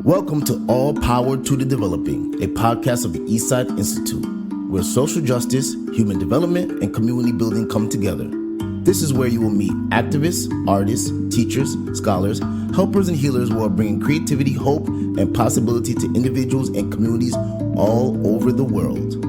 Welcome to All Power to the Developing, a podcast of the Eastside Institute, where social justice, human development, and community building come together. This is where you will meet activists, artists, teachers, scholars, helpers, and healers who are bringing creativity, hope, and possibility to individuals and communities all over the world.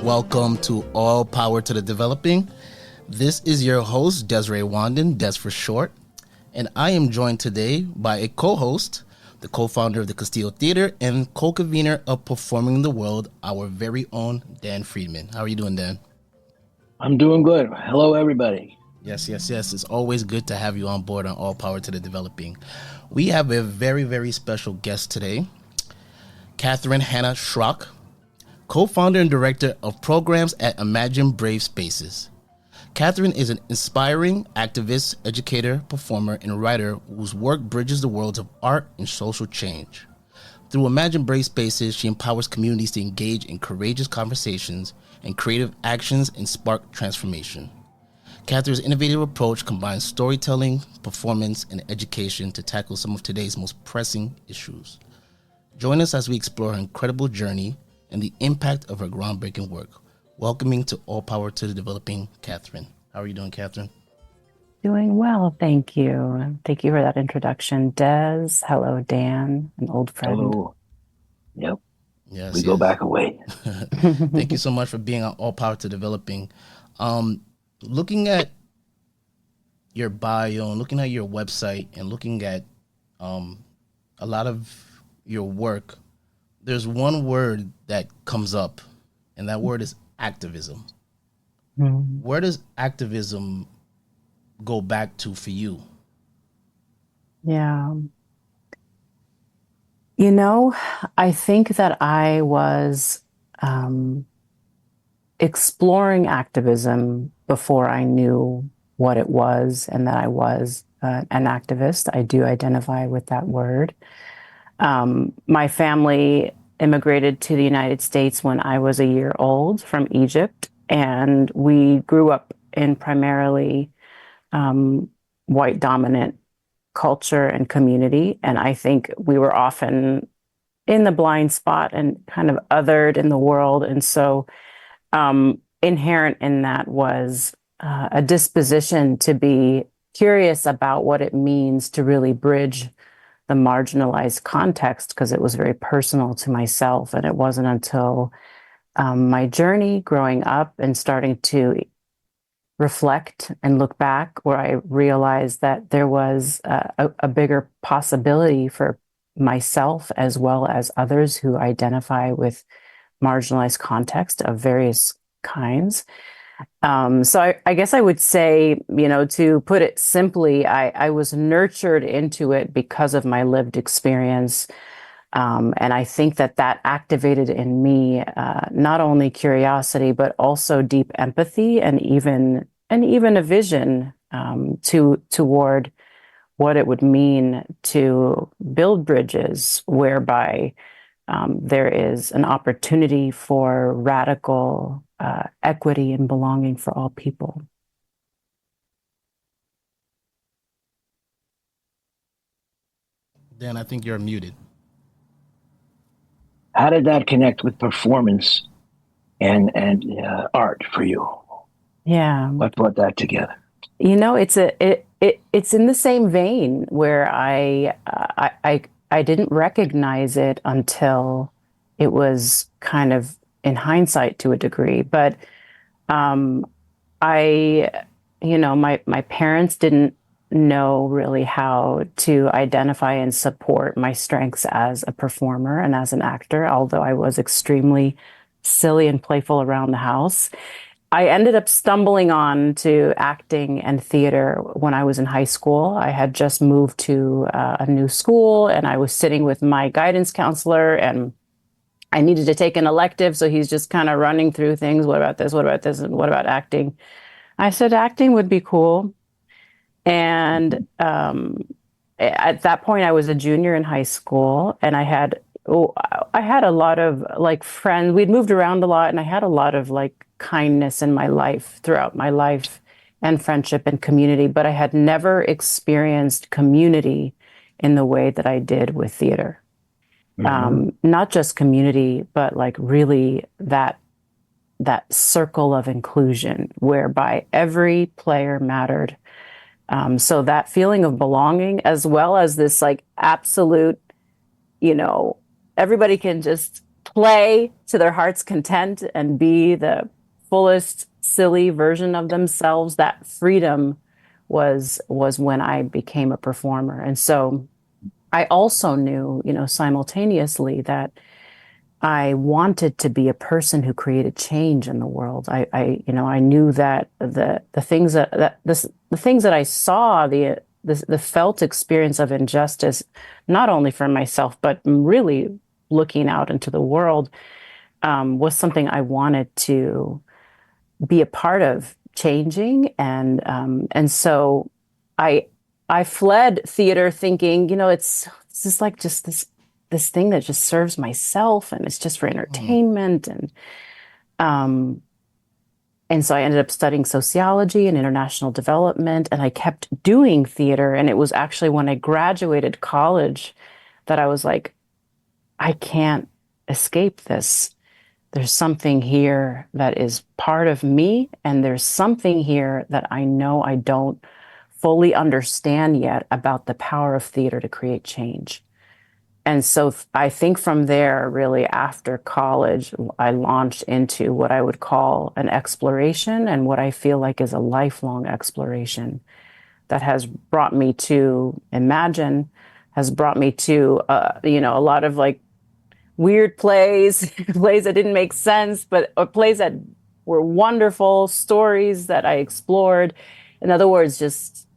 Welcome to All Power to the Developing. This is your host, Desiree Wandan, Des for short, and I am joined today by a co-host, the co-founder of the Castillo Theatre and co-convener of Performing in the World, our very own Dan Friedman. How are you doing, Dan? I'm doing good. Hello, everybody. Yes. It's always good to have you on board on All Power to the Developing. We have a very, very special guest today, Hanna Schrock, co-founder and director of programs at Imagine Brave Spaces. Catherine is an inspiring activist, educator, performer, and writer whose work bridges the worlds of art and social change. Through Imagine Brave Spaces, she empowers communities to engage in courageous conversations and creative actions and spark transformation. Catherine's innovative approach combines storytelling, performance, and education to tackle some of today's most pressing issues. Join us as we explore her incredible journey and the impact of her groundbreaking work. Welcoming to All Power to the Developing, Catherine. How are you doing, Catherine? Doing well, thank you. Thank you for that introduction, Des. Hello, Dan, an old friend. Hello. Yep. Yes. We go back away. Thank you so much for being on All Power to Developing. Looking at your bio and looking at your website and looking at a lot of your work, there's one word that comes up, and that word is activism. Mm. Where does activism go back to for you? Yeah. I think that I was exploring activism before I knew what it was and that I was an activist. I do identify with that word. My family immigrated to the United States when I was a year old from Egypt, and we grew up in primarily white dominant culture and community. And I think we were often in the blind spot and kind of othered in the world. And so inherent in that was a disposition to be curious about what it means to really bridge the marginalized context, because it was very personal to myself. And it wasn't until my journey growing up and starting to reflect and look back where I realized that there was a bigger possibility for myself as well as others who identify with marginalized context of various kinds. So I guess I would say, to put it simply, I was nurtured into it because of my lived experience. And I think that activated in me not only curiosity, but also deep empathy and even a vision toward what it would mean to build bridges whereby there is an opportunity for radical equity and belonging for all people. Dan, I think you're muted. How did that connect with performance and art for you? Yeah. What brought that together? It's in the same vein where I didn't recognize it until it was kind of in hindsight to a degree, but my parents didn't know really how to identify and support my strengths as a performer and as an actor, although I was extremely silly and playful around the house. I ended up stumbling on to acting and theater when I was in high school. I had just moved to a new school, and I was sitting with my guidance counselor, and I needed to take an elective, so he's just kind of running through things. What about this? What about this? And what about acting? I said acting would be cool. And at that point, I was a junior in high school, and I had a lot of like friends. We'd moved around a lot, and I had a lot of like kindness in my life throughout my life, and friendship and community. But I had never experienced community in the way that I did with theater. Not just community, but like really that circle of inclusion whereby every player mattered. So that feeling of belonging, as well as this like absolute, you know, everybody can just play to their heart's content and be the fullest silly version of themselves. That freedom was when I became a performer. And so I also knew, you know, simultaneously that I wanted to be a person who created change in the world. You know, I knew that the things the things that I saw, the felt experience of injustice, not only for myself but really looking out into the world, was something I wanted to be a part of changing, and so I I fled theater thinking, you know, this is like just this thing that just serves myself and it's just for entertainment, um and so I ended up studying sociology and international development, and I kept doing theater. And it was actually when I graduated college that I was like, I can't escape this. There's something here that is part of me, and there's something here that I know I don't fully understand yet about the power of theater to create change. And so I think from there, really after college, I launched into what I would call an exploration, and what I feel like is a lifelong exploration that has brought me to Imagine, has brought me to, you know, a lot of like weird plays, plays that didn't make sense, but plays that were wonderful, stories that I explored. In other words, just,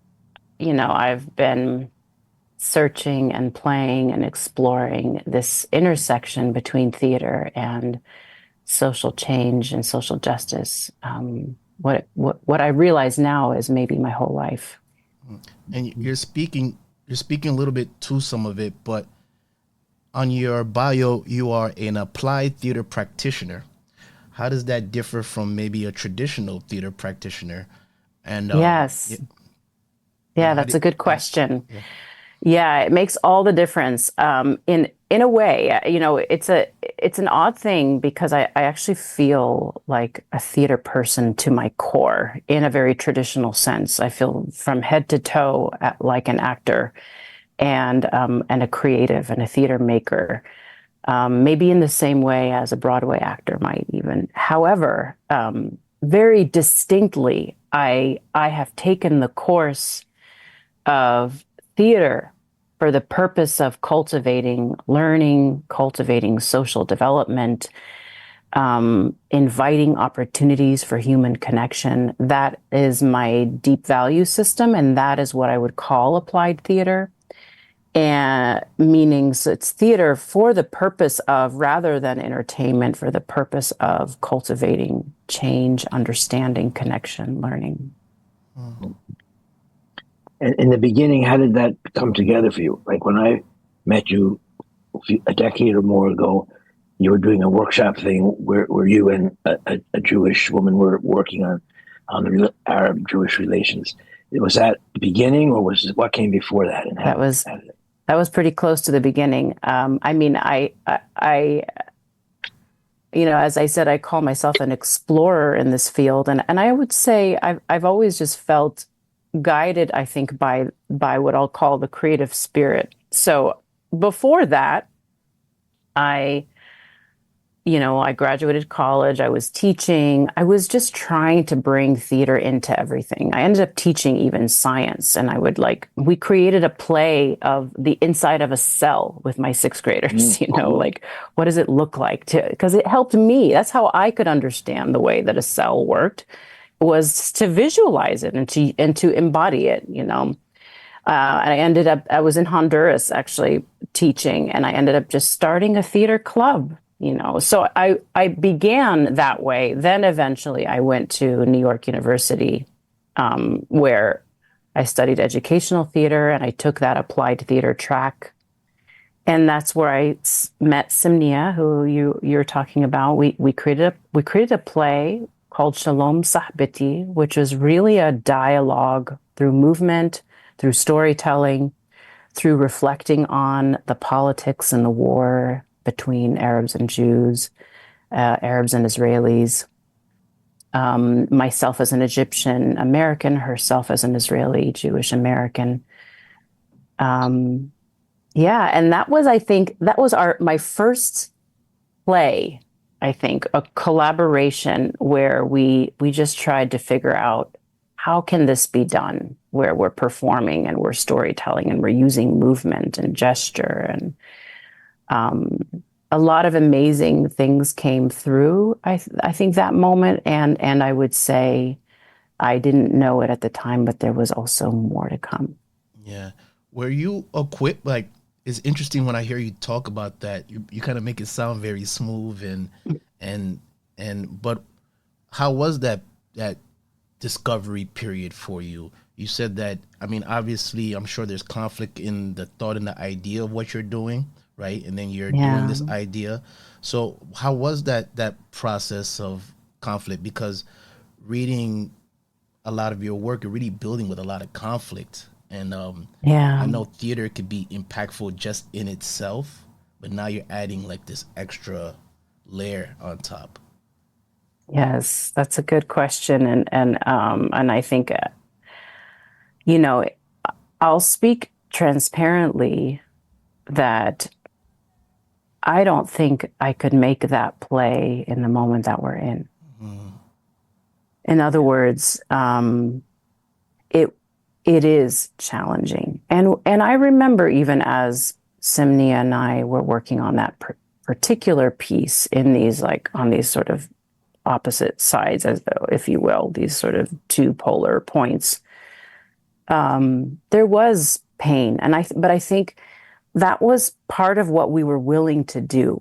you know, I've been searching and playing and exploring this intersection between theater and social change and social justice. What I realize now is maybe my whole life. And you're speaking a little bit to some of it, but on your bio, you are an applied theater practitioner. How does that differ from maybe a traditional theater practitioner? And Yes. Yeah, how that's a did, good question. Yeah, it makes all the difference. In a way, you know, it's an odd thing because I actually feel like a theater person to my core in a very traditional sense. I feel from head to toe like an actor, and a creative and a theater maker. Maybe in the same way as a Broadway actor might even. However, very distinctly, I have taken the course of theater for the purpose of cultivating learning, cultivating social development, inviting opportunities for human connection. That is my deep value system, and that is what I would call applied theater. And meaning, so it's theater for the purpose of, rather than entertainment, for the purpose of cultivating change, understanding, connection, learning. And in the beginning, how did that come together for you? Like when I met you a decade or more ago, you were doing a workshop thing where you and a Jewish woman were working on the Arab-Jewish relations. Was that the beginning, or was it, what came before that? And That was pretty close to the beginning. I mean, you know, as I said, I call myself an explorer in this field, and I would say I've always just felt guided, I think, by what I'll call the creative spirit. So before that, I you know, I graduated college, I was teaching, I was just trying to bring theater into everything. I ended up teaching even science, and we created a play of the inside of a cell with my sixth graders, you know, cool. like, what does it look like because it helped me. That's how I could understand the way that a cell worked, was to visualize it and to embody it, you know. I was in Honduras actually teaching, and I ended up just starting a theater club So I began that way. Then eventually I went to New York University, where I studied educational theater, and I took that applied theater track. And that's where I met Simnia, who you're talking about. We created a play called Shalom Sahbiti, which is really a dialogue through movement, through storytelling, through reflecting on the politics and the war between Arabs and Jews, Arabs and Israelis. Myself as an Egyptian American, herself as an Israeli Jewish American. Um, yeah, and that was, I think, that was my first play. I think a collaboration where we just tried to figure out how can this be done, where we're performing and we're storytelling and we're using movement and gesture, and um, a lot of amazing things came through. I think that moment, and I would say I didn't know it at the time, but there was also more to come. Yeah. Were you equipped? Like, it's interesting when I hear you talk about that. You kind of make it sound very smooth and but how was that discovery period for you? You said that, I mean, obviously, I'm sure there's conflict in the thought and the idea of what you're doing, right? And then you're doing Yeah. this idea. So how was that process of conflict? Because reading a lot of your work, you're really building with a lot of conflict. And I Yeah. know theater could be impactful just in itself, but now you're adding like this extra layer on top. Yes, that's a good question, and I think you know I'll speak transparently that I don't think I could make that play in the moment that we're in. Mm. In other words, it it is challenging, and I remember even as Simnia and I were working on that particular piece in these like on these sort of opposite sides, as if you will, these sort of two polar points. There was pain, but I think that was part of what we were willing to do,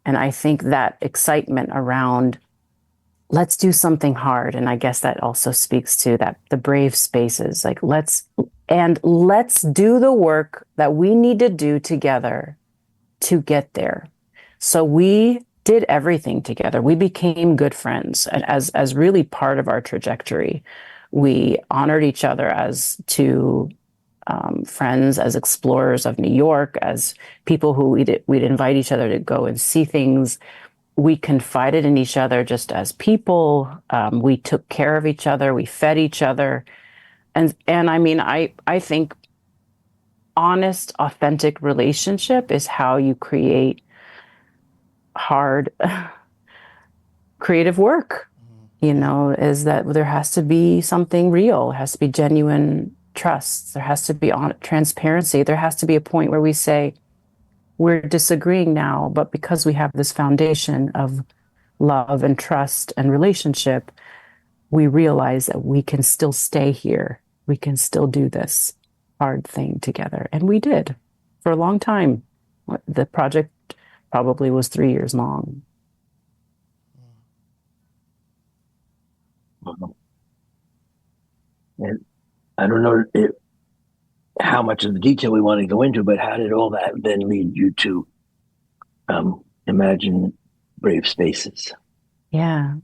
and I think that excitement around let's do something hard, and I guess that also speaks to that the brave spaces, like let's do the work that we need to do together to get there. So we did everything together. We became good friends, and as really part of our trajectory, we honored each other as two friends, as explorers of New York, as people who we'd invite each other to go and see things. We confided in each other just as people. We took care of each other. We fed each other, and I mean, I think honest, authentic relationship is how you create hard creative work, is that there has to be something real, there has to be genuine trust, there has to be transparency, there has to be a point where we say, we're disagreeing now, but because we have this foundation of love and trust and relationship, we realize that we can still stay here. We can still do this hard thing together. And we did for a long time. The project probably was 3 years long. And I don't know how much of the detail we want to go into, but how did all that then lead you to imagine brave spaces? Yeah.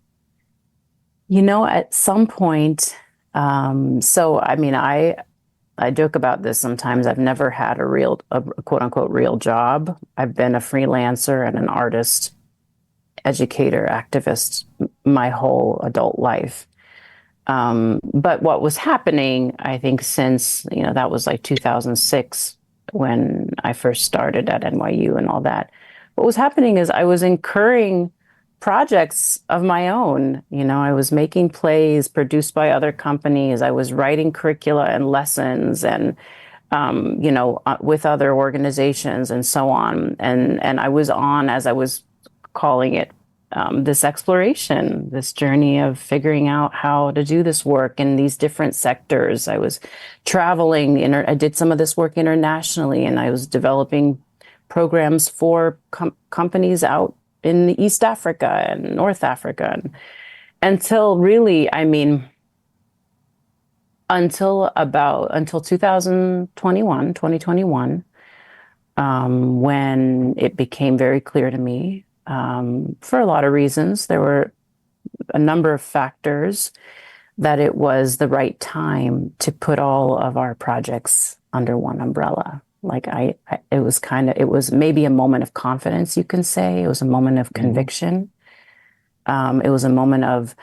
At some point, so I mean, I joke about this sometimes. I've never had a quote unquote real job. I've been a freelancer and an artist, educator, activist my whole adult life. But what was happening, I think, since, that was like 2006 when I first started at NYU and all that. What was happening is I was incurring projects of my own. I was making plays produced by other companies. I was writing curricula and lessons and, with other organizations and so on. And I was on, as I was calling it, this exploration, this journey of figuring out how to do this work in these different sectors. I was traveling, I did some of this work internationally, and I was developing programs for companies out in East Africa and North Africa, and until really, I mean, until 2021, when it became very clear to me, for a lot of reasons. There were a number of factors that it was the right time to put all of our projects under one umbrella. Like it was maybe a moment of confidence, you can say. It was a moment of conviction. It was a moment of,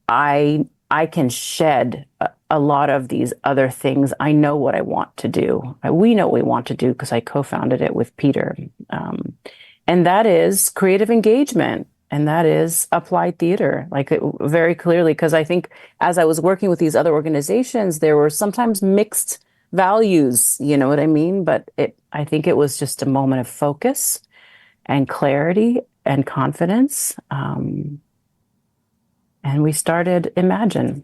I can shed a lot of these other things. I know what I want to do. We know what we want to do because I co-founded it with Peter. And that is creative engagement. And that is applied theater, very clearly, because I think as I was working with these other organizations, there were sometimes mixed values, you know what I mean? But I think it was just a moment of focus and clarity and confidence. And we started Imagine.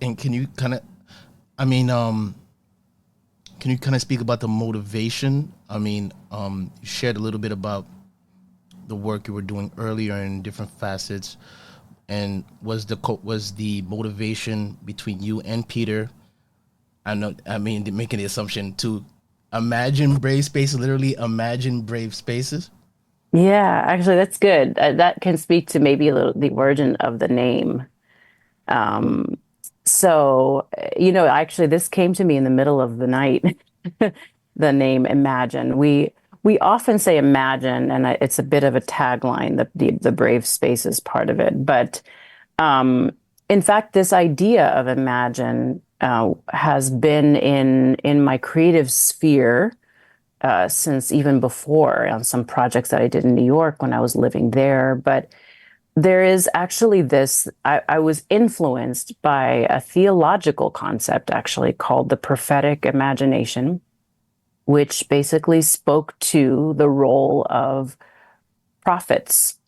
And can you kind of, I mean, can you kind of speak about the motivation? I mean, you shared a little bit about the work you were doing earlier in different facets, and was the motivation between you and Peter? Making the assumption to imagine brave spaces, literally imagine brave spaces. Yeah, actually, that's good. That can speak to maybe a little the origin of the name. Um, actually, this came to me in the middle of the night. The name Imagine. We often say imagine, and it's a bit of a tagline, the brave spaces part of it. But in fact, this idea of Imagine has been in my creative sphere since even before, on some projects that I did in New York when I was living there. But there is actually this, I was influenced by a theological concept actually called the prophetic imagination, which basically spoke to the role of prophets.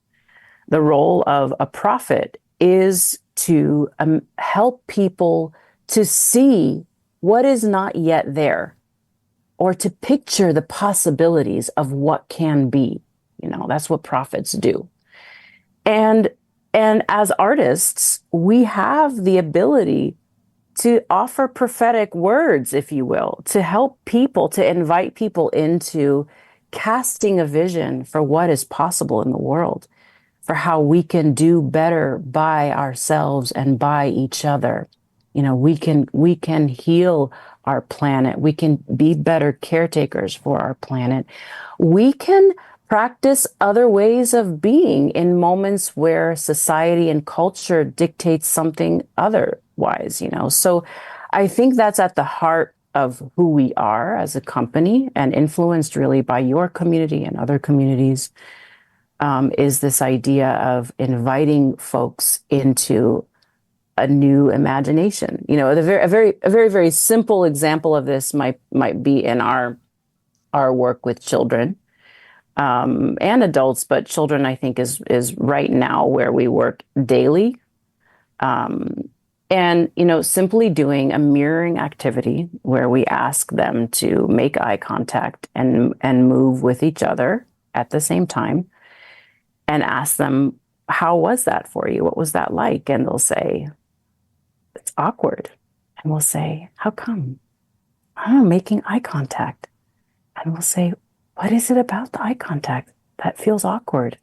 The role of a prophet is to help people to see what is not yet there, or to picture the possibilities of what can be. You know, that's what prophets do. And as artists, we have the ability to offer prophetic words, if you will, to help people, to invite people into casting a vision for what is possible in the world, for how we can do better by ourselves and by each other. You know, we can heal our planet. We can be better caretakers for our planet. We can practice other ways of being in moments where society and culture dictates something otherwise, you know. So I think that's at the heart of who we are as a company, and influenced really by your community and other communities, is this idea of inviting folks into a new imagination. You know, a very simple example of this might be in our work with children, and adults, but children, I think, is right now where we work daily. And, you know, simply doing a mirroring activity where we ask them to make eye contact and move with each other at the same time, and ask them, how was that for you? What was that like? And they'll say, it's awkward. And we'll say, how come? I don't know, making eye contact. And we'll say, what is it about the eye contact that feels awkward?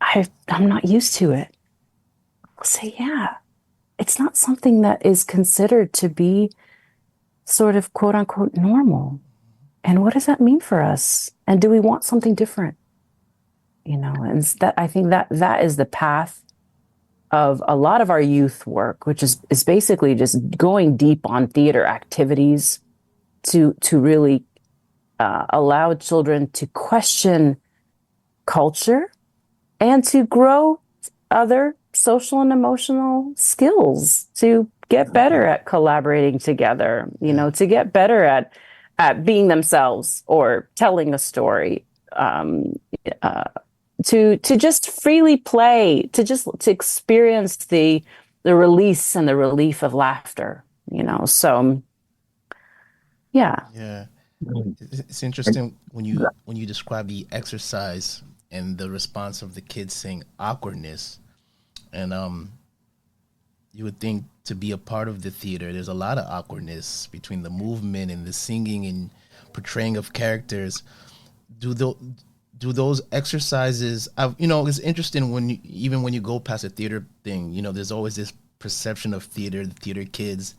I'm not used to it. We'll say, yeah, it's not something that is considered to be sort of quote unquote normal. And what does that mean for us? And do we want something different? You know, and that, I think that is the path of a lot of our youth work, which is basically just going deep on theater activities to really allow children to question culture and to grow other social and emotional skills, to get better at collaborating together, you know, to get better at being themselves or telling a story, to just freely play, to experience the release and the relief of laughter, you know. So yeah. Yeah. Mm. It's And interesting when you describe the exercise and the response of the kids saying awkwardness, and you would think to be a part of the theater, there's a lot of awkwardness between the movement and the singing and portraying of characters. Do the do those exercises? It's interesting even when you go past a theater thing. There's always this perception of theater, the theater kids,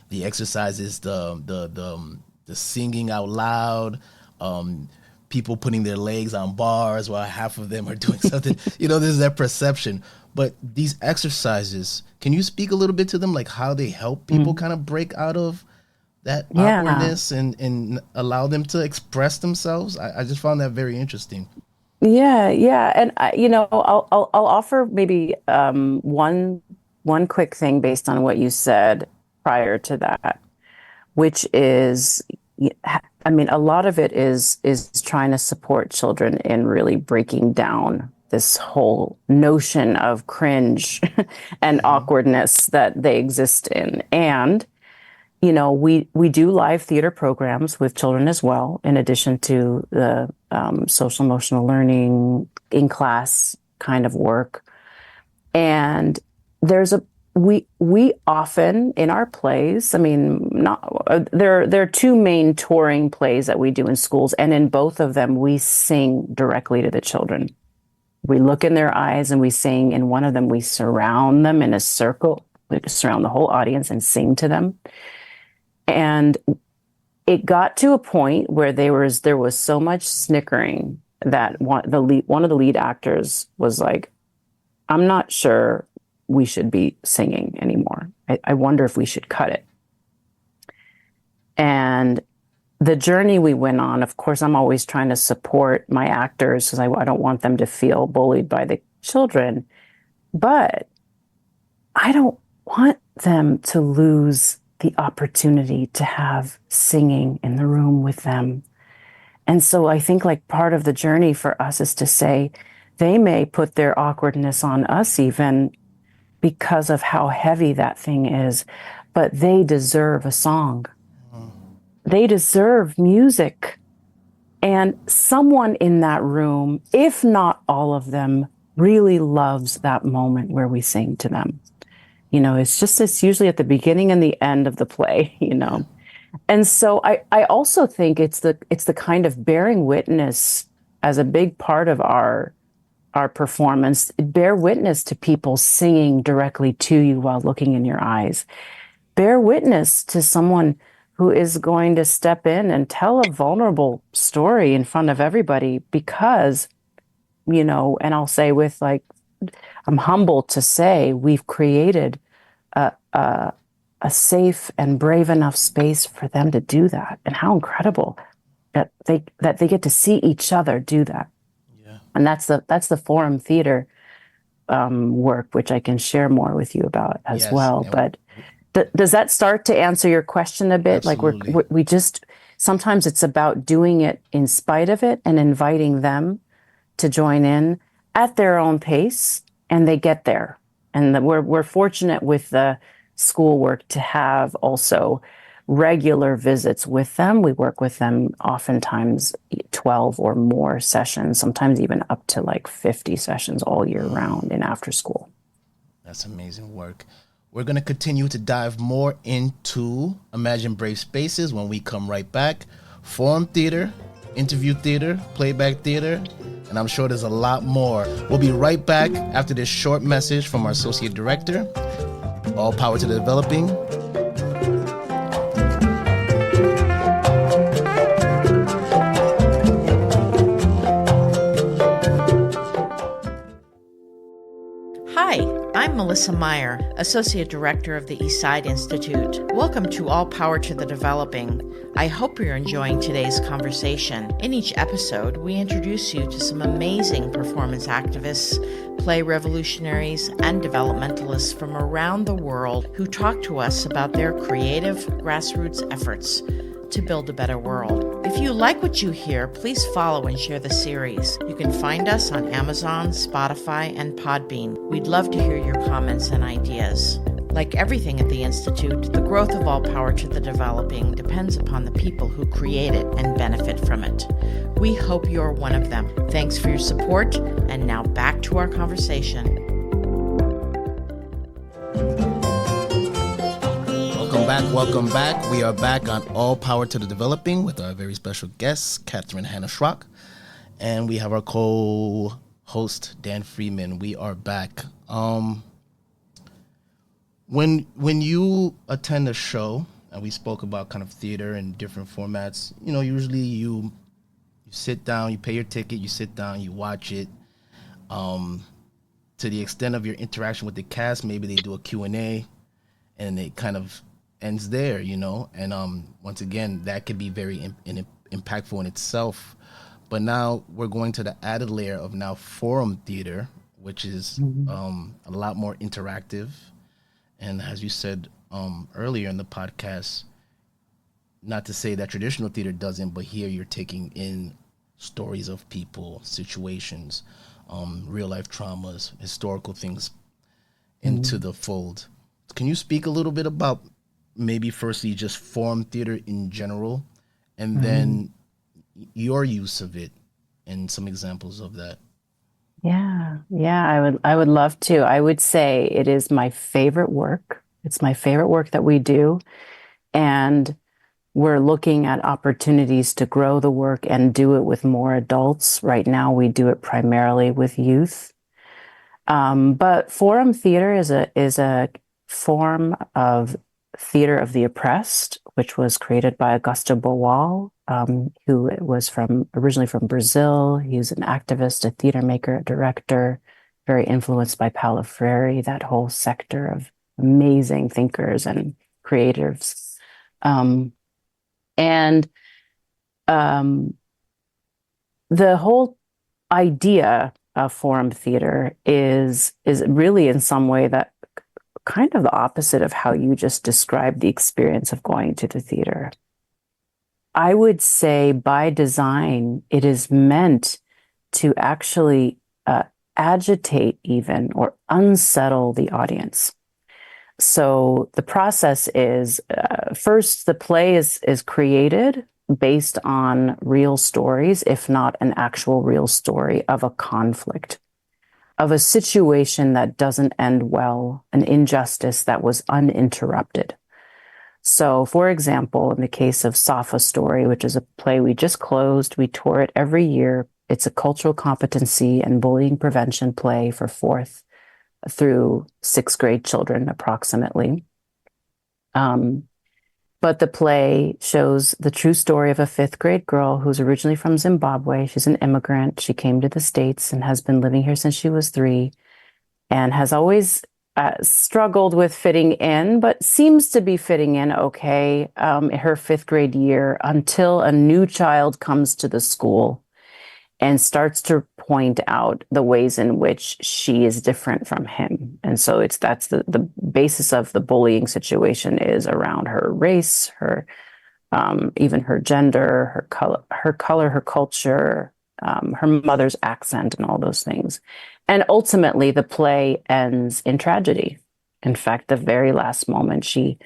the exercises, the singing out loud, people putting their legs on bars while half of them are doing something. There's that perception. But these exercises, can you speak a little bit to them, like how they help people kind of break out of that Yeah. awkwardness and allow them to express themselves? I just found that very interesting. Yeah, yeah, and I'll offer maybe one quick thing based on what you said prior to that, which is, I mean, a lot of it is trying to support children in really breaking down this whole notion of cringe and Hmm. awkwardness that they exist in, and we do live theater programs with children as well, in addition to the social emotional learning in class kind of work. And there's a we often in our plays, I mean, not there are two main touring plays that we do in schools, and in both of them we sing directly to the children. We look in their eyes and we sing. In one of them, we surround them in a circle. We surround the whole audience and sing to them. And it got to a point where there was so much snickering that one of the lead actors was like, "I'm not sure we should be singing anymore. I wonder if we should cut it." And the journey we went on, of course, I'm always trying to support my actors because I don't want them to feel bullied by the children, but I don't want them to lose the opportunity to have singing in the room with them. And so I think like part of the journey for us is to say they may put their awkwardness on us even because of how heavy that thing is, but they deserve a song. They deserve music. And someone in that room, if not all of them, really loves that moment where we sing to them. It's usually at the beginning and the end of the play, Yeah. And so I also think it's the kind of bearing witness as a big part of our performance. Bear witness to people singing directly to you while looking in your eyes. Bear witness to someone who is going to step in and tell a vulnerable story in front of everybody because, and I'll say with like, I'm humbled to say we've created a, a safe and brave enough space for them to do that. And how incredible that they get to see each other do that. Yeah. And that's the forum theater work, which I can share more with you about as Yes. well. And But does that start to answer your question a bit? Like absolutely. we just sometimes it's about doing it in spite of it and inviting them to join in at their own pace, and they get there. And we're fortunate with the schoolwork to have also regular visits with them. We work with them oftentimes 12 or more sessions, sometimes even up to like 50 sessions all year round in after school. That's amazing work. We're going to continue to dive more into Imagine Brave Spaces when we come right back. Forum theater, interview theater, playback theater, and I'm sure there's a lot more. We'll be right back after this short message from our associate director. All power to the developing. Hi, I'm Melissa Meyer, Associate Director of the Eastside Institute. Welcome to All Power to the Developing. I hope you're enjoying today's conversation. In each episode, we introduce you to some amazing performance activists, play revolutionaries, and developmentalists from around the world who talk to us about their creative grassroots efforts to build a better world. If you like what you hear, please follow and share the series. You can find us on Amazon, Spotify, and Podbean. We'd love to hear your comments and ideas. Like everything at the Institute, the growth of All Power to the Developing depends upon the people who create it and benefit from it. We hope you're one of them. Thanks for your support, and now back to our conversation. Welcome back. We are back on All Power to the Developing with our very special guest, Hanna Schrock. And we have our co-host, Dan Friedman. We are back. When you attend a show, and we spoke about kind of theater and different formats, usually you sit down, you pay your ticket, you sit down, you watch it. To the extent of your interaction with the cast, maybe they do a Q&A, and it kind of ends there, And once again, that could be very impactful in itself. But now we're going to the added layer of now forum theater, which is a lot more interactive. And as you said earlier in the podcast, not to say that traditional theater doesn't, but here you're taking in stories of people, situations, real life traumas, historical things into the fold. Can you speak a little bit about maybe firstly just forum theater in general, and then your use of it and some examples of that? Yeah, I would love to. I would say it is my favorite work. It's my favorite work that we do. And we're looking at opportunities to grow the work and do it with more adults. Right now, we do it primarily with youth. But forum theater is a form of theater of the oppressed, which was created by Augusto Boal, who was originally from Brazil. He was an activist, a theater maker, a director, very influenced by Paulo Freire, that whole sector of amazing thinkers and creators. The whole idea of forum theater is really in some way that kind of the opposite of how you just described the experience of going to the theater. I would say by design, it is meant to actually agitate even or unsettle the audience. So the process is first the play is created based on real stories, if not an actual real story of a conflict, of a situation that doesn't end well, an injustice that was uninterrupted. So, for example, in the case of Safa Story, which is a play we just closed, we tour it every year. It's a cultural competency and bullying prevention play for 4th through 6th grade children, approximately. But the play shows the true story of a 5th grade girl who's originally from Zimbabwe. She's an immigrant. She came to the States and has been living here since she was 3 and has always struggled with fitting in, but seems to be fitting in okay her 5th grade year until a new child comes to the school and starts to point out the ways in which she is different from him. And so that's the basis of the bullying situation is around her race, her even her gender, her color, her culture, her mother's accent, and all those things. And ultimately, the play ends in tragedy. In fact, the very last moment, she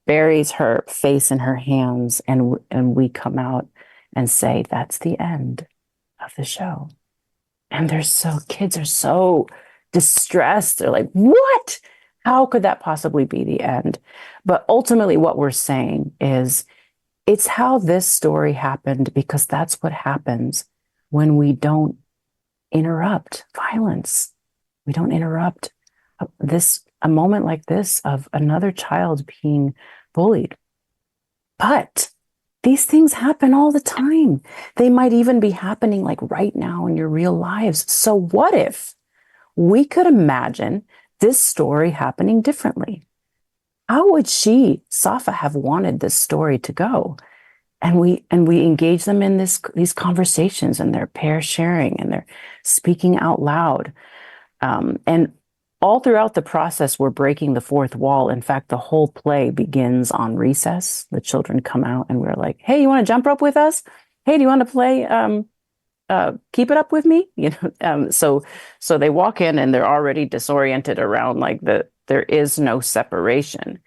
buries her face in her hands, and we come out and say, that's the end of the show. And kids are so distressed. They're like, what? How could that possibly be the end? But ultimately, what we're saying is it's how this story happened, because that's what happens when we don't interrupt violence. We don't interrupt a moment like this of another child being bullied. But these things happen all the time. They might even be happening like right now in your real lives. So what if we could imagine this story happening differently? How would Safa, have wanted this story to go? And we engage them in these conversations, and they're pair sharing and they're speaking out loud. And all throughout the process, we're breaking the 4th wall. In fact, the whole play begins on recess. The children come out and we're like, hey, you want to jump rope with us? Hey, do you want to play keep it up with me, so they walk in and they're already disoriented around like there is no separation.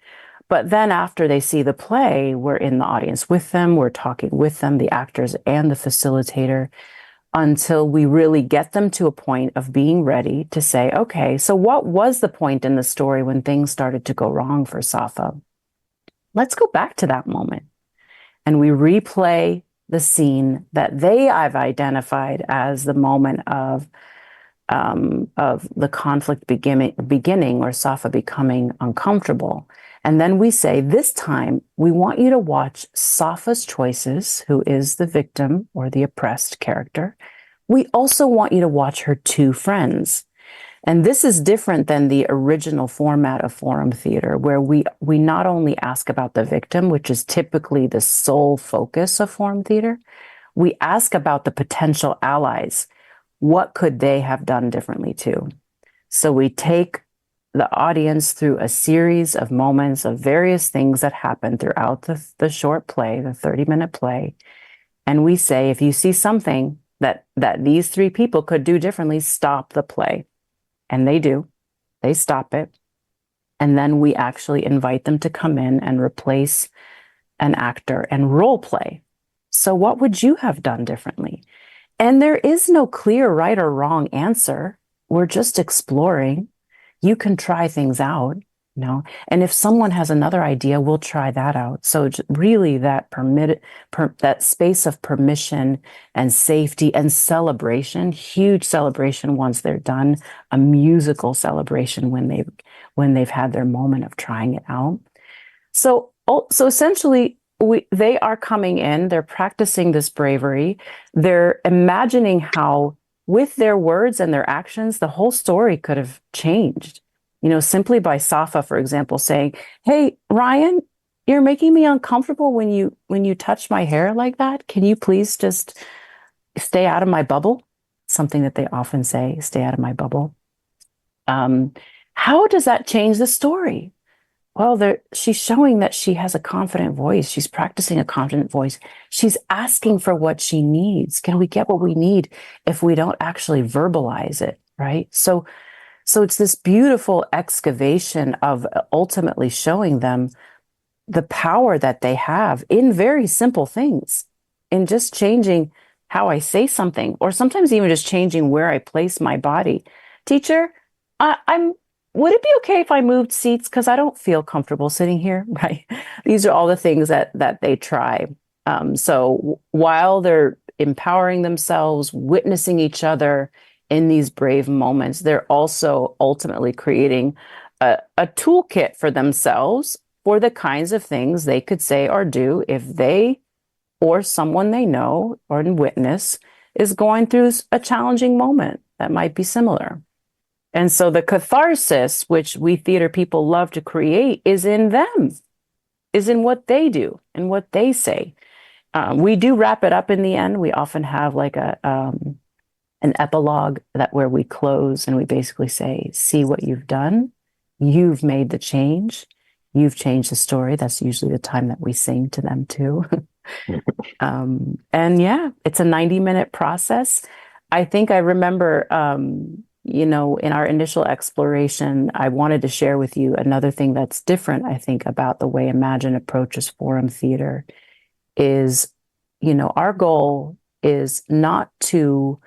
But then after they see the play, we're in the audience with them, we're talking with them, the actors and the facilitator, until we really get them to a point of being ready to say, okay, so what was the point in the story when things started to go wrong for Safa? Let's go back to that moment. And we replay the scene that I've identified as the moment of the conflict beginning or Safa becoming uncomfortable. And then we say, this time, we want you to watch Safa's choices, who is the victim or the oppressed character. We also want you to watch her two friends. And this is different than the original format of forum theater, where we not only ask about the victim, which is typically the sole focus of forum theater, we ask about the potential allies. What could they have done differently too? So we take the audience through a series of moments of various things that happen throughout the short play, the 30-minute play. And we say, if you see something that these three people could do differently, stop the play. And they do. They stop it. And then we actually invite them to come in and replace an actor and role play. So what would you have done differently? And there is no clear right or wrong answer. We're just exploring. You can try things out, and if someone has another idea, we'll try that out. So it's really that that space of permission and safety and celebration, huge celebration once they're done, a musical celebration when they've had their moment of trying it out. So essentially, they are coming in, they're practicing this bravery, they're imagining how, with their words and their actions, the whole story could have changed. Simply by Safa, for example, saying, "Hey, Ryan, you're making me uncomfortable when you touch my hair like that. Can you please just stay out of my bubble?" Something that they often say, "Stay out of my bubble." How does that change the story? Well, she's showing that she has a confident voice. She's practicing a confident voice. She's asking for what she needs. Can we get what we need if we don't actually verbalize it, right? So it's this beautiful excavation of ultimately showing them the power that they have in very simple things, in just changing how I say something, or sometimes even just changing where I place my body. Teacher, would it be okay if I moved seats? Because I don't feel comfortable sitting here, right? These are all the things that they try. So while they're empowering themselves, witnessing each other in these brave moments, they're also ultimately creating a toolkit for themselves for the kinds of things they could say or do if they or someone they know or witness is going through a challenging moment that might be similar. And so the catharsis, which we theater people love to create, is in them, is in what they do and what they say. We do wrap it up in the end. We often have like an epilogue where we close and we basically say, "See what you've done. You've made the change. You've changed the story." That's usually the time that we sing to them too. And yeah, it's a 90-minute process. I think I remember, in our initial exploration, I wanted to share with you another thing that's different, I think, about the way Imagine approaches forum theater is, our goal is to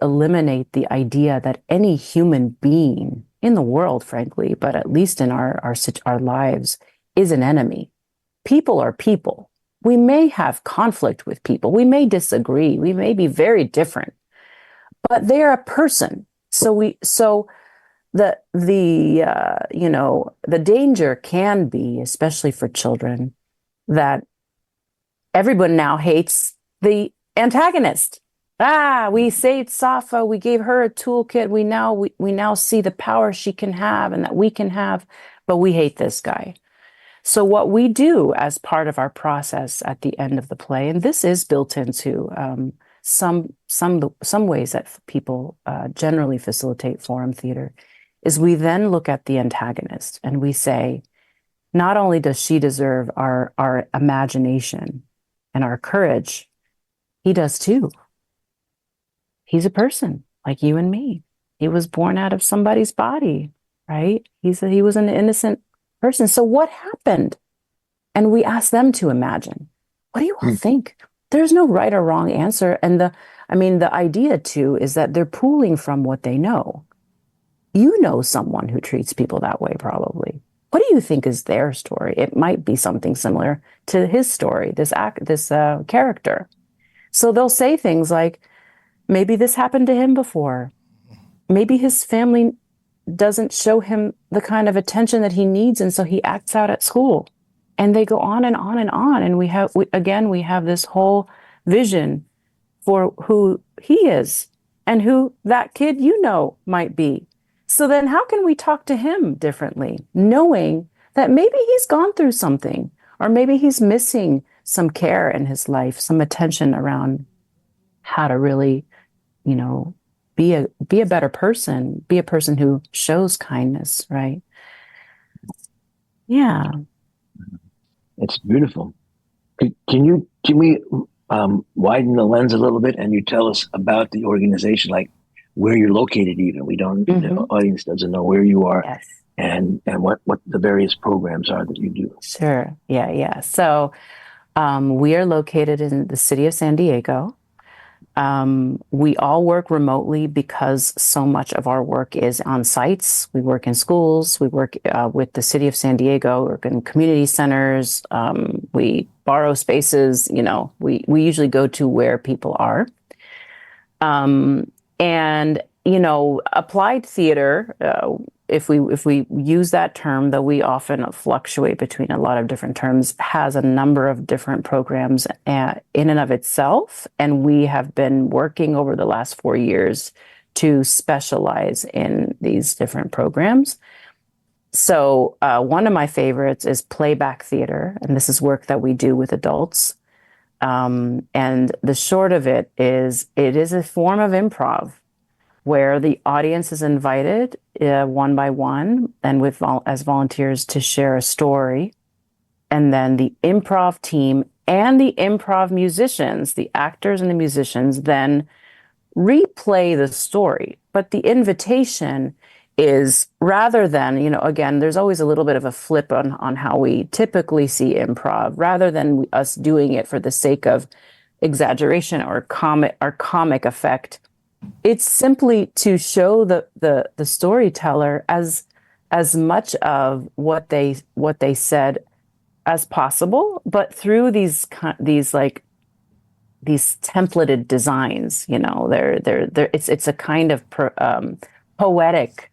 eliminate the idea that any human being in the world, frankly, but at least in our lives, is an enemy. People are people. We may have conflict with people. We may disagree. We may be very different, but they're a person. So the danger can be, especially for children, that everyone now hates the antagonist. We saved Safa. We gave her a toolkit. We now see the power she can have and that we can have, but we hate this guy. So what we do as part of our process at the end of the play, and this is built into some ways that people generally facilitate forum theater, is we then look at the antagonist and we say, not only does she deserve our imagination and our courage, he does too. he's a person like you and me. He was born out of somebody's body, right? He was an innocent person. So what happened? And we asked them to imagine. What do you all think? There's no right or wrong answer. And the idea too is that they're pooling from what they know. You know someone who treats people that way, probably. What do you think is their story? It might be something similar to his story, this character. So they'll say things like, maybe this happened to him before. Maybe his family doesn't show him the kind of attention that he needs, and so he acts out at school. And they go on and on and on. And we have this whole vision for who he is and who that kid might be. So then how can we talk to him differently, knowing that maybe he's gone through something, or maybe he's missing some care in his life, some attention around how to really, be a better person, be a person who shows kindness, right? Yeah. It's beautiful. Can we widen the lens a little bit, and you tell us about the organization, like where you're located? Even the audience doesn't know where you are. Yes. And what the various programs are that you do. Sure. Yeah. So we are located in the city of San Diego. We all work remotely because so much of our work is on sites. We work in schools. We work with the city of San Diego. We work in community centers. We borrow spaces. We usually go to where people are. And applied theater, if we use that term, though we often fluctuate between a lot of different terms, has a number of different programs in and of itself. And we have been working over the last 4 years to specialize in these different programs. So one of my favorites is Playback Theatre, and this is work that we do with adults. And the short of it is a form of improv where the audience is invited one by one and as volunteers to share a story. And then the improv team and the improv musicians, the actors and the musicians, then replay the story. But the invitation is, rather than, again, there's always a little bit of a flip on how we typically see improv, rather than us doing it for the sake of exaggeration or comic effect. It's simply to show the storyteller as much of what they said as possible, but through these templated designs. It's a kind of poetic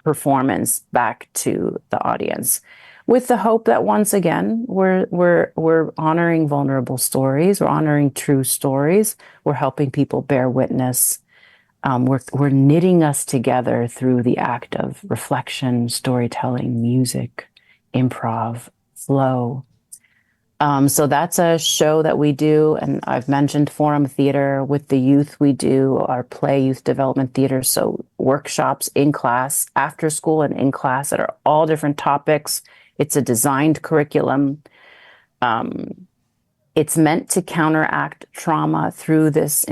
performance back to the audience, with the hope that once again we're honoring vulnerable stories, we're honoring true stories, we're helping people bear witness, we're knitting us together through the act of reflection, storytelling, music, improv, flow. So that's a show that we do, and I've mentioned Forum Theater. With the youth, we do our Play Youth Development Theater, so workshops in class, after school, and in class that are all different topics. It's a designed curriculum. It's meant to counteract trauma through this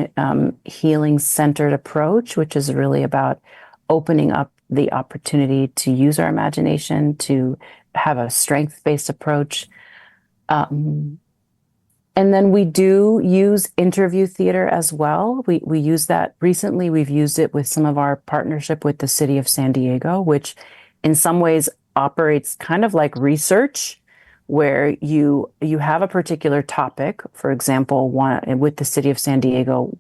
healing-centered approach, which is really about opening up the opportunity to use our imagination, to have a strength-based approach. And then we do use interview theater as well. We use that recently. We've used it with some of our partnership with the city of San Diego, which in some ways operates kind of like research, where you have a particular topic. For example, with the city of San Diego,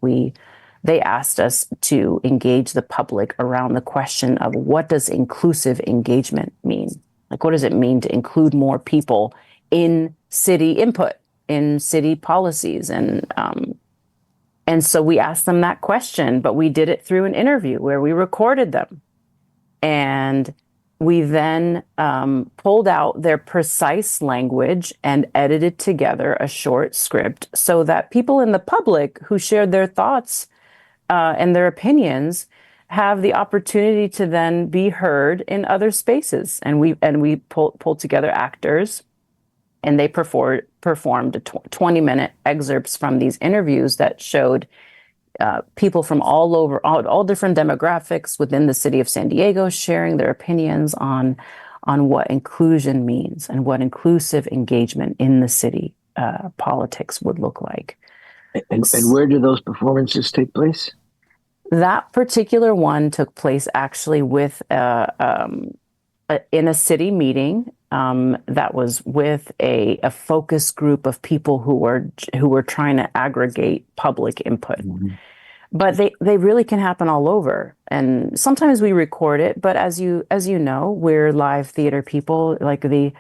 they asked us to engage the public around the question of, what does inclusive engagement mean? Like, what does it mean to include more people in city input, in city policies? And so we asked them that question, but we did it through an interview where we recorded them. And we then pulled out their precise language and edited together a short script so that people in the public who shared their thoughts and their opinions have the opportunity to then be heard in other spaces. And we pulled together actors, and they performed 20-minute excerpts from these interviews that showed people from all over, all different demographics within the city of San Diego, sharing their opinions on what inclusion means and what inclusive engagement in the city politics would look like. And where do those performances take place? That particular one took place actually with in a city meeting that was with a focus group of people who were trying to aggregate public input. Mm-hmm. But they really can happen all over, and sometimes we record it. But as you know, we're live theater people. Like the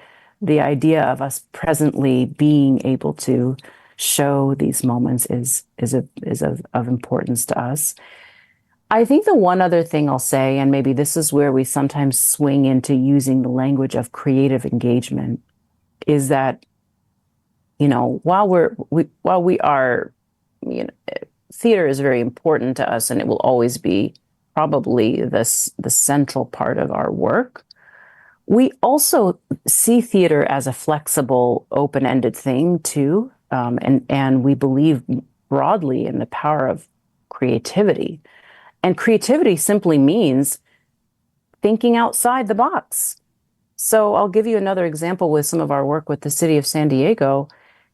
idea of us presently being able to show these moments is of importance to us. I think the one other thing I'll say, and maybe this is where we sometimes swing into using the language of creative engagement, is that, you know, while we are, you know, theater is very important to us, and it will always be probably the central part of our work. We also see theater as a flexible, open-ended thing too, and we believe broadly in the power of creativity. And creativity simply means thinking outside the box. So I'll give you another example with some of our work with the city of San Diego.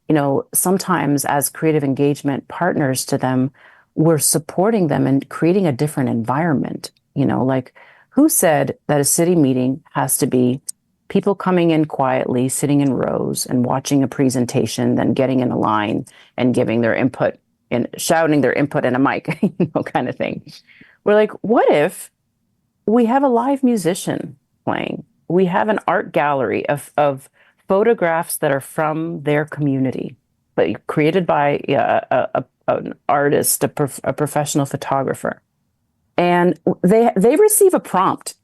You know, sometimes as creative engagement partners to them, we're supporting them and creating a different environment. You know, like, who said that a city meeting has to be people coming in quietly, sitting in rows and watching a presentation, then getting in a line and giving their input and shouting their input in a mic, you know, kind of thing. We're like, what if we have a live musician playing? We have an art gallery of photographs that are from their community, but created by an artist, a professional photographer. And they receive a prompt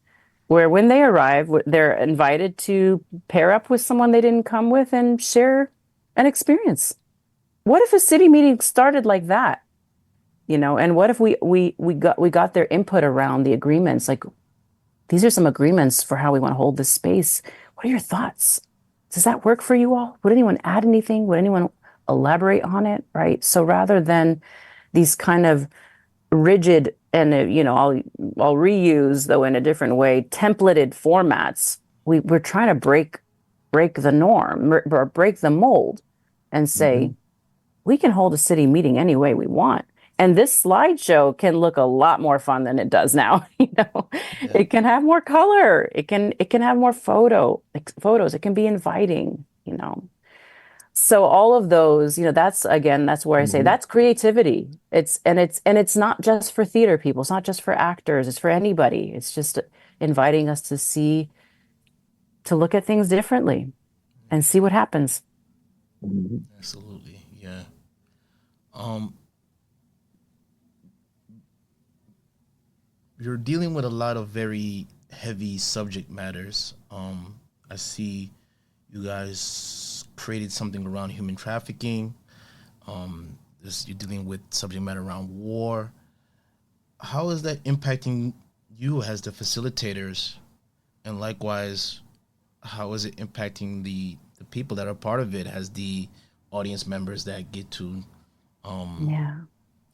where when they arrive, they're invited to pair up with someone they didn't come with and share an experience. What if a city meeting started like that? You know, and what if we got their input around the agreements? Like, these are some agreements for how we want to hold this space. What are your thoughts? Does that work for you all? Would anyone add anything? Would anyone elaborate on it? Right. So rather than these kind of rigid and, you know, I'll reuse, though in a different way, templated formats, we're trying to break the norm or break the mold and say, mm-hmm. We can hold a city meeting any way we want. And this slideshow can look a lot more fun than it does now. You know, yeah. It can have more color. It can have more photos. It can be inviting. You know, so all of those. You know, that's where mm-hmm. I say that's creativity. It's not just for theater people. It's not just for actors. It's for anybody. It's just inviting us to look at things differently, and see what happens. Mm-hmm. Absolutely, yeah. You're dealing with a lot of very heavy subject matters. I see you guys created something around human trafficking. You're dealing with subject matter around war. How is that impacting you as the facilitators? And likewise, how is it impacting the people that are part of it as the audience members that get to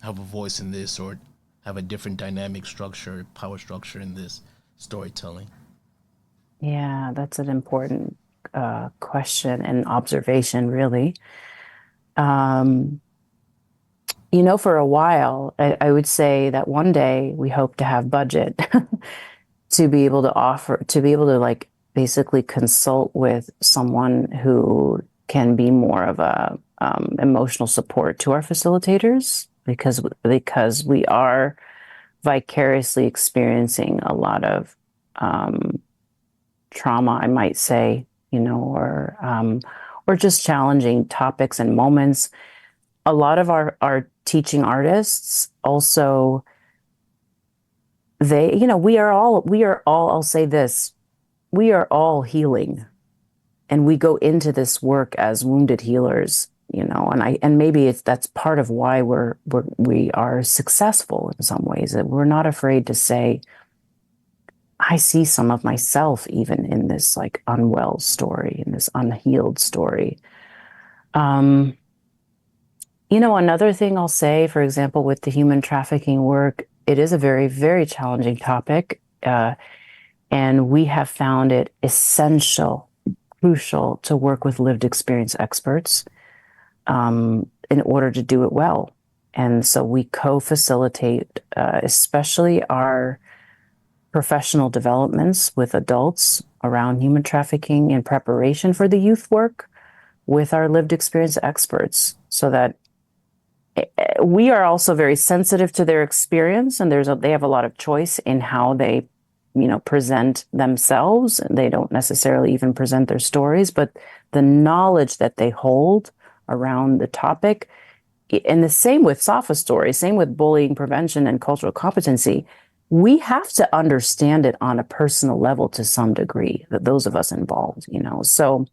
have a voice in this or have a different dynamic structure, power structure in this storytelling? Yeah, that's an important question and observation, really. You know, for a while, I would say that one day we hope to have budget to be able to like basically consult with someone who can be more of a emotional support to our facilitators, because we are vicariously experiencing a lot of trauma, I might say, you know, or just challenging topics and moments. A lot of our teaching artists also, they, you know, we are all, I'll say this, we are all healing, and we go into this work as wounded healers, you know, and maybe that's part of why we are successful in some ways, that we're not afraid to say, I see some of myself even in this like unwell story, in this unhealed story. Another thing I'll say, for example, with the human trafficking work, it is a very, very challenging topic. And we have found it essential, crucial to work with lived experience experts in order to do it well. And so we co-facilitate, especially our professional developments with adults around human trafficking in preparation for the youth work with our lived experience experts, so that we are also very sensitive to their experience, and they have a lot of choice in how they present themselves. They don't necessarily even present their stories, but the knowledge that they hold around the topic, and the same with SAFA stories, same with bullying prevention and cultural competency, we have to understand it on a personal level to some degree, that those of us involved, so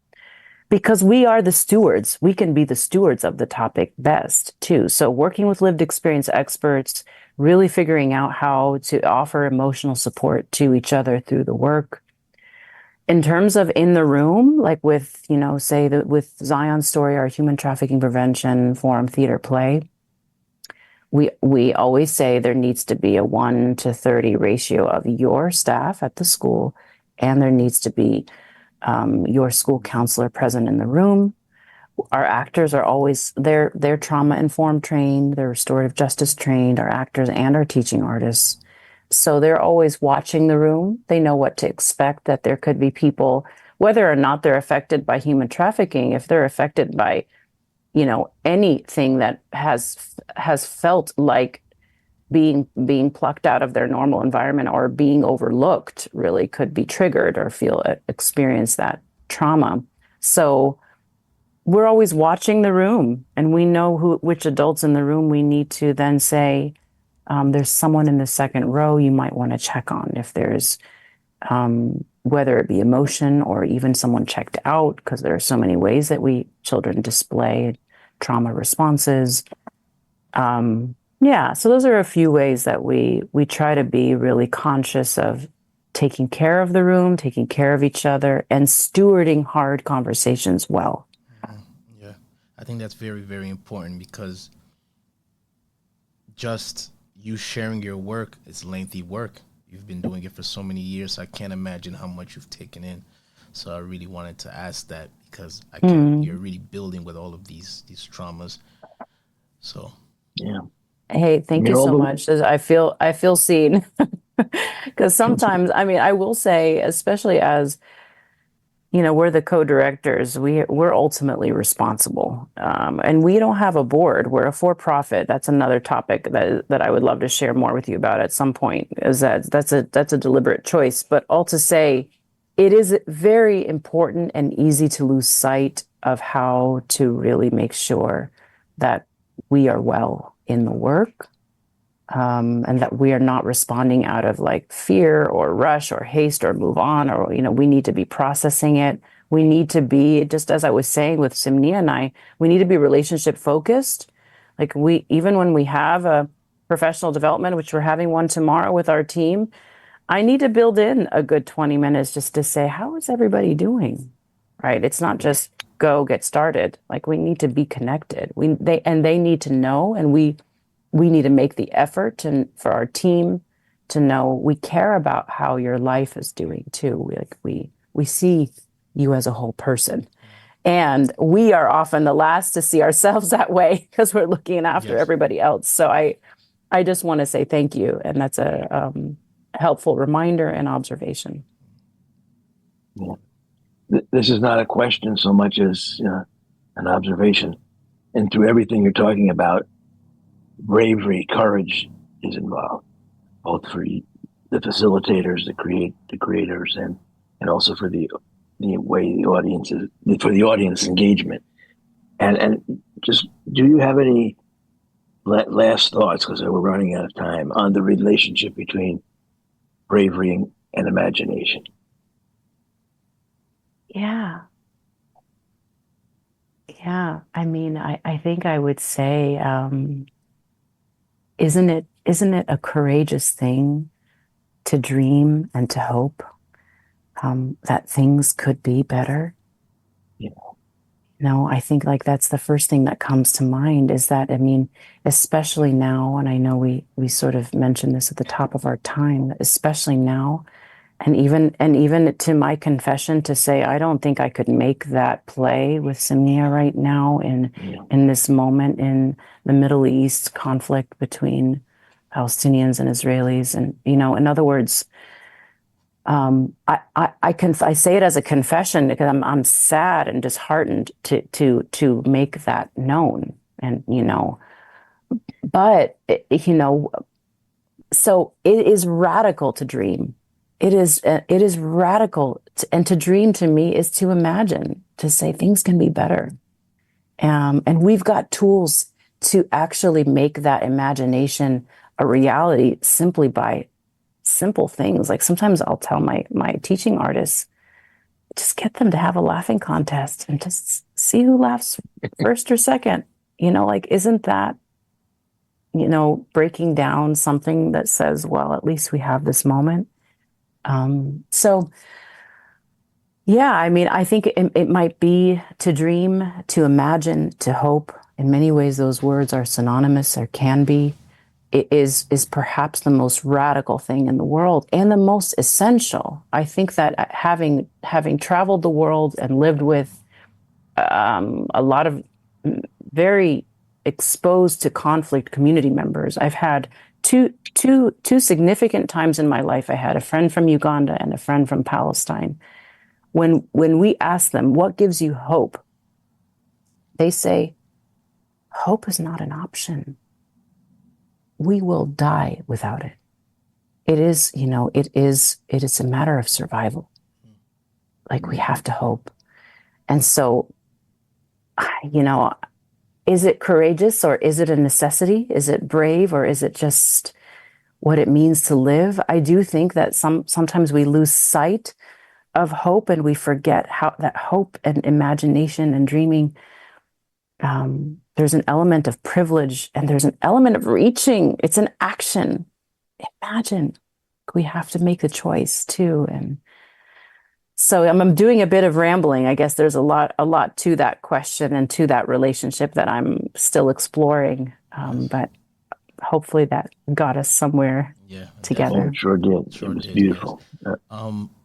because we are the stewards, we can be the stewards of the topic best too. So working with lived experience experts, really figuring out how to offer emotional support to each other through the work. In terms of in the room, like with, with Zion's story, our human trafficking prevention forum theater play, we always say there needs to be a 1:30 ratio of your staff at the school, and there needs to be your school counselor present in the room. Our actors are always, they're trauma-informed trained, they're restorative justice trained, our actors and our teaching artists. So they're always watching the room. They know what to expect, that there could be people, whether or not they're affected by human trafficking, if they're affected by, anything that has felt like being plucked out of their normal environment or being overlooked, really could be triggered or experience that trauma. So we're always watching the room, and we know which adults in the room we need to then say, there's someone in the second row you might want to check on, if there's whether it be emotion or even someone checked out, because there are so many ways that children display trauma responses. So those are a few ways that we try to be really conscious of taking care of the room, taking care of each other, and stewarding hard conversations well. Yeah, I think that's very, very important, because just you sharing your work, it's lengthy work. You've been doing it for so many years. So I can't imagine how much you've taken in. So I really wanted to ask that, because you're really building with all of these traumas. So yeah. Hey, thank you so much. I feel seen, because sometimes, I will say, especially as we're the co-directors, we're ultimately responsible, and we don't have a board. We're a for-profit. That's another topic that I would love to share more with you about at some point. Is that's a deliberate choice, but all to say, it is very important and easy to lose sight of how to really make sure that we are well in the work, and that we are not responding out of like fear or rush or haste or move on, or, we need to be processing it. We need to be, just as I was saying with Simnia and I, we need to be relationship focused. Like even when we have a professional development, which we're having one tomorrow with our team, I need to build in a good 20 minutes just to say, how is everybody doing? Right? It's not just go get started. Like, we need to be connected. They need to know, and we need to make the effort for our team to know we care about how your life is doing too. We see you as a whole person, and we are often the last to see ourselves that way, because we're looking after everybody else. So I just want to say thank you, and that's a helpful reminder and observation. Yeah. This is not a question so much as an observation, and through everything you're talking about, bravery, courage is involved, both for the facilitators, the creators, and also for the way the audience is, for the audience engagement. And just, do you have any last thoughts, because we're running out of time, on the relationship between bravery and imagination? Yeah. I think I would say, isn't it a courageous thing to dream and to hope that things could be better? Yeah. No, I think like that's the first thing that comes to mind is that, I mean, especially now, and I know we sort of mentioned this at the top of our time, especially now, and even to my confession to say, I don't think I could make that play with Samia right now in this moment in the Middle East conflict between Palestinians and Israelis. And, in other words, I say it as a confession because I'm sad and disheartened to make that known, and but so it is radical to dream. It is radical, and to dream to me is to imagine, to say things can be better, and we've got tools to actually make that imagination a reality simply by simple things. Like sometimes I'll tell my teaching artists, just get them to have a laughing contest and just see who laughs first or second. Like, isn't that, breaking down something that says, well, at least we have this moment. So yeah, I mean, I think it might be to dream, to imagine, to hope. In many ways, those words are synonymous, or can be. It is perhaps the most radical thing in the world, and the most essential. I think that having traveled the world and lived with a lot of very exposed to conflict community members, I've had two significant times in my life. I had a friend from Uganda and a friend from Palestine. When we ask them, what gives you hope? They say, hope is not an option. We will die without it. It is a matter of survival. Like, we have to hope. And so, is it courageous, or is it a necessity? Is it brave, or is it just what it means to live? I do think that sometimes we lose sight of hope, and we forget how that hope and imagination and dreaming, there's an element of privilege, and there's an element of reaching. It's an action. Imagine. We have to make the choice too. And so I'm doing a bit of rambling. I guess there's a lot to that question and to that relationship that I'm still exploring. But hopefully that got us somewhere together. Oh, sure did. It was beautiful. Yes.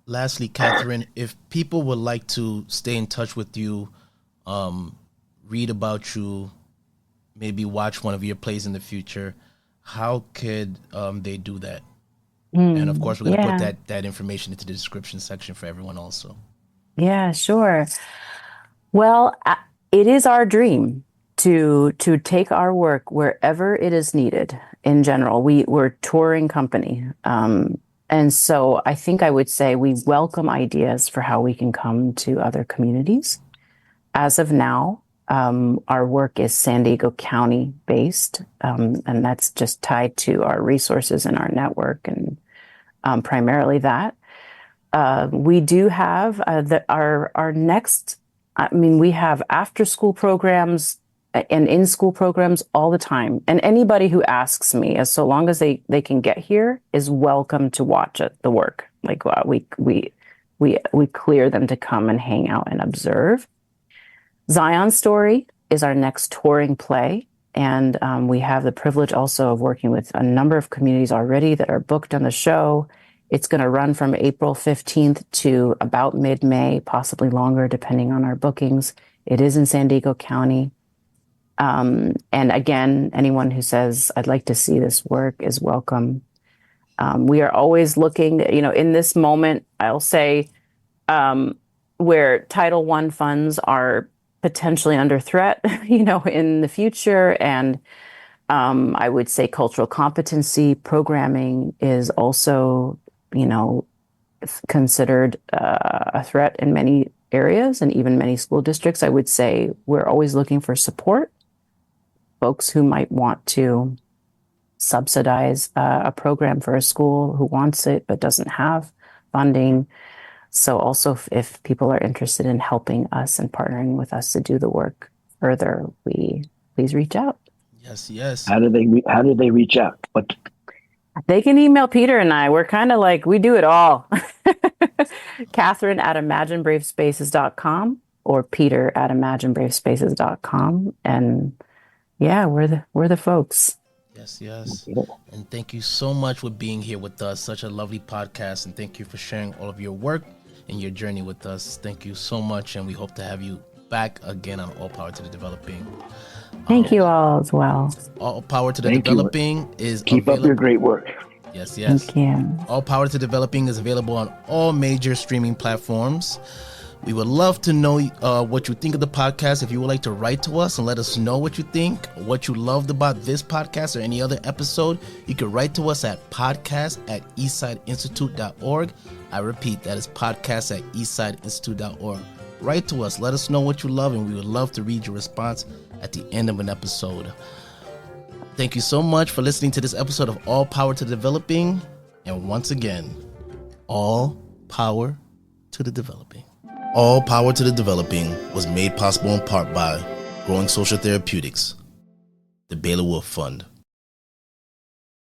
Lastly, Catherine, if people would like to stay in touch with you, read about you, maybe watch one of your plays in the future, how could they do that? And of course, we're going to put that information into the description section for everyone also. Yeah, sure. Well, it is our dream to take our work wherever it is needed. In general, we're a touring company. And so I think I would say we welcome ideas for how we can come to other communities. As of now, our work is San Diego County based, and that's just tied to our resources and our network, and primarily that. We do have our next, we have after school programs and in school programs all the time. And anybody who asks me, as so long as they can get here, is welcome to watch the work. Like, we clear them to come and hang out and observe. Zion's Story is our next touring play, and we have the privilege also of working with a number of communities already that are booked on the show. It's going to run from April 15th to about mid-May, possibly longer, depending on our bookings. It is in San Diego County. And again, anyone who says, I'd like to see this work is welcome. We are always looking, in this moment, I'll say, where Title I funds are potentially under threat, in the future. And I would say cultural competency programming is also, considered a threat in many areas and even many school districts. I would say we're always looking for support, folks who might want to subsidize a program for a school who wants it but doesn't have funding. So also, if people are interested in helping us and partnering with us to do the work further, please reach out. Yes. How do they reach out? What? They can email Peter and I. We're kind of like, we do it all. Catherine at imaginebravespaces.com. or Peter at imaginebravespaces.com. And yeah, we're the folks. Yes. And thank you so much for being here with us. Such a lovely podcast. And thank you for sharing all of your work and your journey with us. Thank you so much. And we hope to have you back again on All Power to the Developing. Thank you all as well. All Power to the Developing is Keep available. up your great work. Yes. Thank you. All Power to Developing is available on all major streaming platforms. We would love to know what you think of the podcast. If you would like to write to us and let us know what you think, what you loved about this podcast or any other episode, you can write to us at podcast@eastsideinstitute.org. I repeat, that is podcast@eastsideinstitute.org. Write to us. Let us know what you love, and we would love to read your response at the end of an episode. Thank you so much for listening to this episode of All Power to Developing. And once again, all power to the developing. All Power to the Developing was made possible in part by Growing Social Therapeutics, the Baylor Wolf Fund,